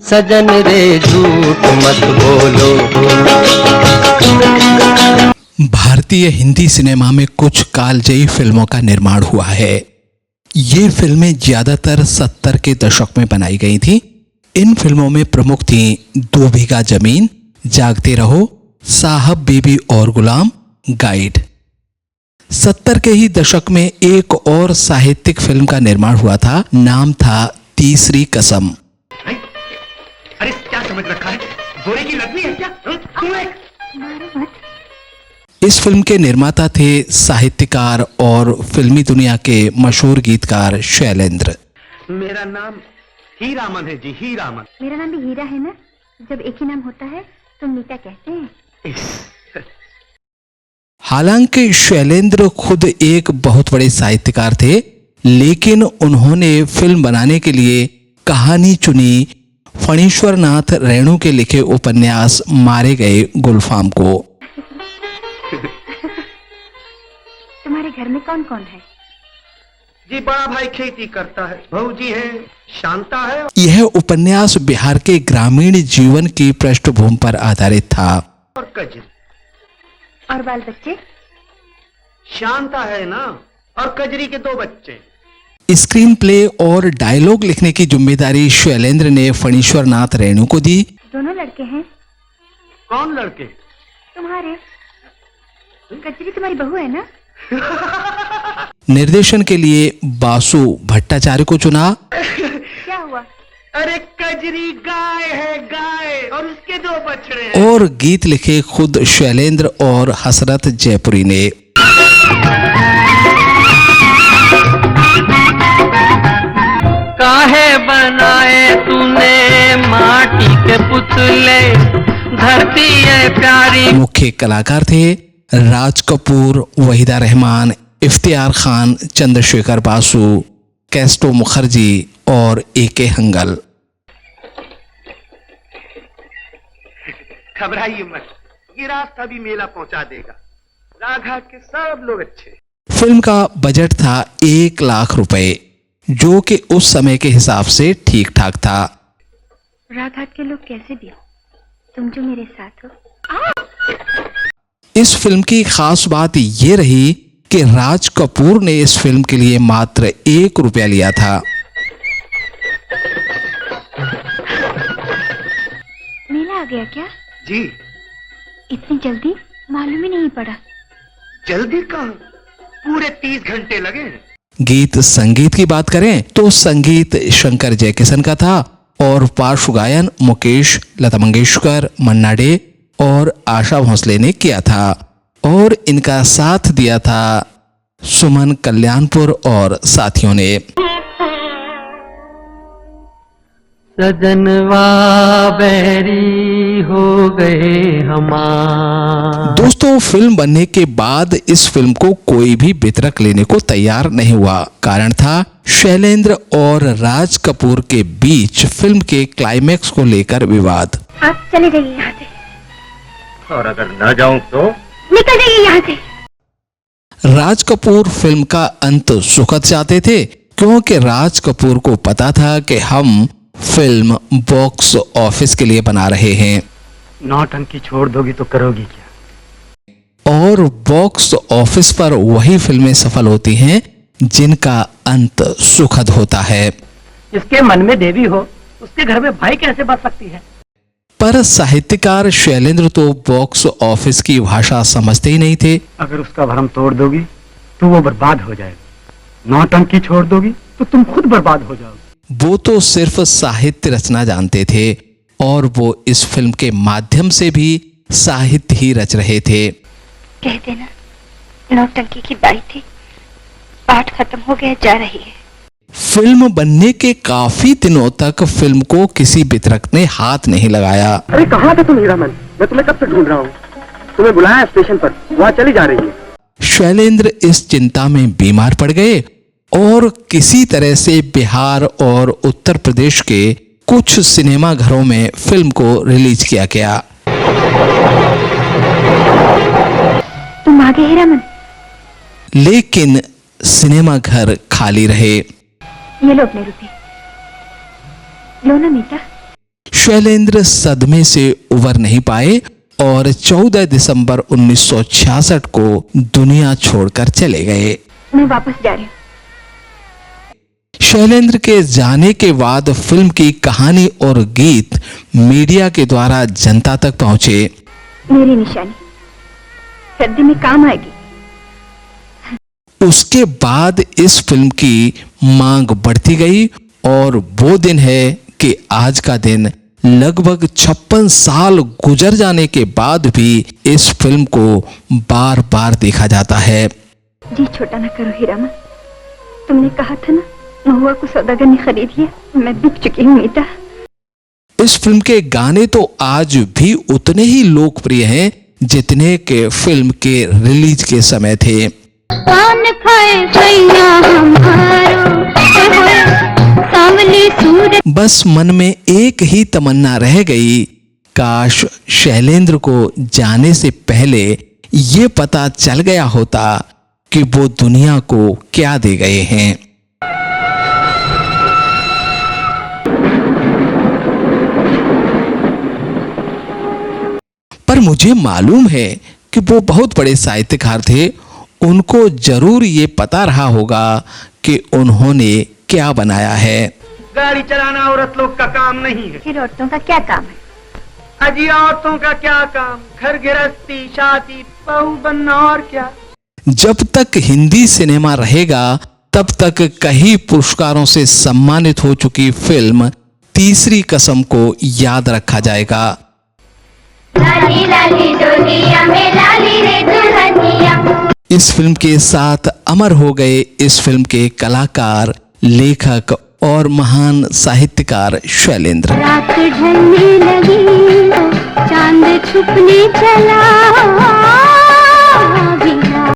सजन रे झूठ मत बोलो। भारतीय हिंदी सिनेमा में कुछ कालजयी फिल्मों का निर्माण हुआ है। ये फिल्में ज्यादातर 70 के दशक में बनाई गई थीं। इन फिल्मों में प्रमुख थीं 2 बीघा जमीन, जागते रहो, साहब बीबी और गुलाम, गाइड। 70 के ही दशक में एक और साहित्यिक फिल्म का निर्माण हुआ था, नाम था तीसरी कसम। अरे क्या समझ रखा है, गोरे की लकड़ी है क्या? इस फिल्म के निर्माता थे साहित्यकार और फिल्मी दुनिया के मशहूर गीतकार शैलेंद्र। मेरा नाम हीरामन है जी, हीरामन। मेरा नाम भी हीरा है ना, जब एक ही नाम होता है तो मीता कहते हैं। हालांकि शैलेंद्र खुद एक बहुत बड़े साहित्यकार थे, लेकिन उन्होंने फिल्म बनाने के लिए कहानी चुनी फणीश्वर नाथ रेणु के लिखे उपन्यास मारे गए गुलफाम को। तुम्हारे घर में कौन कौन है? जी बड़ा भाई खेती करता है, बहू जी है शांता है। यह उपन्यास बिहार के ग्रामीण जीवन की पृष्ठभूमि पर आधारित था। और कजरी और बाल बच्चे? शांता है ना, और कजरी के 2 बच्चे। स्क्रीन प्ले और डायलॉग लिखने की जिम्मेदारी शैलेंद्र ने फणीश्वर नाथ रेणु को दी। दोनों लड़के हैं। कौन लड़के? तुम्हारे। कजरी तुम्हारी बहू है ना? निर्देशन के लिए बासु भट्टाचार्य को चुना। क्या हुआ? अरे कजरी गाय है, गाय, और उसके 2 बछड़े हैं। और गीत लिखे खुद शैलेंद्र और हसरत जयपुरी ने। काहे बनाए तूने माटी के पुतले, धरती है प्यारी। मुख्य कलाकार थे राज कपूर, वहीदा रहमान, इफ्तियार खान, चंद्रशेखर बासु, कैस्टो मुखर्जी और ए.के. हंगल। घबराइए मत, ये रास्ता भी मेला पहुंचा देगा। राघाट के सब लोग अच्छे। फिल्म का बजट था 1 लाख रुपए, जो कि उस समय के हिसाब से ठीक ठाक था। राघाट के लोग कैसे भी हो, तुम जो मेरे साथ हो। इस फिल्म की खास बात ये रही कि राज कपूर ने इस फिल्म के लिए मात्र 1 रुपया लिया था। मेला आ गया क्या? जी। इतनी जल्दी मालूम ही नहीं पड़ा। जल्दी कहाँ, पूरे 30 घंटे लगे। गीत संगीत की बात करें तो संगीत शंकर जयकिशन का था और पार्श्व गायन मुकेश, लता मंगेशकर, मन्ना डे और आशा भोसले ने किया था और इनका साथ दिया था सुमन कल्याणपुर और साथियों ने। सजनवा बैरी हो गए हमार। दोस्तों, फिल्म बनने के बाद इस फिल्म को कोई भी वितरक लेने को तैयार नहीं हुआ। कारण था शैलेंद्र और राज कपूर के बीच फिल्म के क्लाइमेक्स को लेकर विवाद। आप चले जाइए यहाँ से। और अगर न जाऊं तो? निकल जाइए यहाँ से। राज कपूर फिल्म का अंत सुखद चाहते थे, क्योंकि राज कपूर को पता था कि हम फिल्म बॉक्स ऑफिस के लिए बना रहे हैं। नौटंकी छोड़ दोगी तो करोगी क्या? और बॉक्स ऑफिस पर वही फिल्में सफल होती हैं जिनका अंत सुखद होता है। जिसके मन में देवी हो, उसके घर में भाई कैसे बच सकती है? पर साहित्यकार शैलेंद्र तो बॉक्स ऑफिस की भाषा समझते ही नहीं थे। अगर उसका भरम तोड़ दोगी तो वो बर्बाद हो जाएगा। नौटंकी छोड़ दोगी तो तुम खुद बर्बाद हो जाओगे। वो तो सिर्फ साहित्य रचना जानते थे और वो इस फिल्म के माध्यम से भी साहित्य ही रच रहे थे। कह देना नौटंकी की बाई थी, पाठ खत्म हो गया, जा रही है। फिल्म बनने के काफी दिनों तक फिल्म को किसी वितरक ने हाथ नहीं लगाया। अरे कहाँ थे तुम हीरामन? मैं तुम्हें कब से ढूंढ रहा हूँ। तुम्हें बुलाया स्टेशन पर, वहाँ चली जा रही है। शैलेंद्र इस चिंता में बीमार पड़ गए और किसी तरह से बिहार और उत्तर प्रदेश के कुछ सिनेमा घरों में फिल्म को रिलीज किया गया। तुम आगे हीरामन। लेकिन सिनेमा घर खाली रहे। ये लो अपने रुपए। लो ना मीता। शैलेंद्र सदमे से उबर नहीं पाए और 14 दिसंबर 1966 को दुनिया छोड़कर चले गए। मैं वापस जा रही हूँ। शैलेंद्र के जाने के बाद फिल्म की कहानी और गीत मीडिया के द्वारा जनता तक पहुंचे। मेरी निशानी सर्दी में काम आएगी। उसके बाद इस फिल्म की मांग बढ़ती गई और वो दिन है कि आज का दिन लगभग 56 साल गुजर जाने के बाद भी इस फिल्म को बार बार देखा जाता है। जी छोटा ना करो हीरामन, तुमने कहा था ना महुआ को सौदागर ने खरीद लिया। मैं बिक चुकी हूँ मीता। इस फिल्म के गाने तो आज भी उतने ही लोकप्रिय हैं जितने के फिल्म के रिलीज के समय थे। पान खाए सैया हमारो, सांवली सूरज। बस मन में एक ही तमन्ना रह गई, काश शैलेंद्र को जाने से पहले ये पता चल गया होता कि वो दुनिया को क्या दे गए हैं। पर मुझे मालूम है कि वो बहुत बड़े साहित्यकार थे। उनको जरूर ये पता रहा होगा कि उन्होंने क्या बनाया है। गाड़ी चलाना औरत लोग का काम नहीं है। फिर औरतों का क्या काम है? अजी औरतों का क्या काम, घर गृहस्थी, शादी, बहू बनना और क्या। जब तक हिंदी सिनेमा रहेगा तब तक कई पुरस्कारों से सम्मानित हो चुकी फिल्म तीसरी कसम को याद रखा जाएगा। लाली लाली डोलिया में लाली रे दुल्हनिया। इस फिल्म के साथ अमर हो गए इस फिल्म के कलाकार, लेखक और महान साहित्यकार शैलेंद्र। रात ढलने लगी, चांद छुपने चला।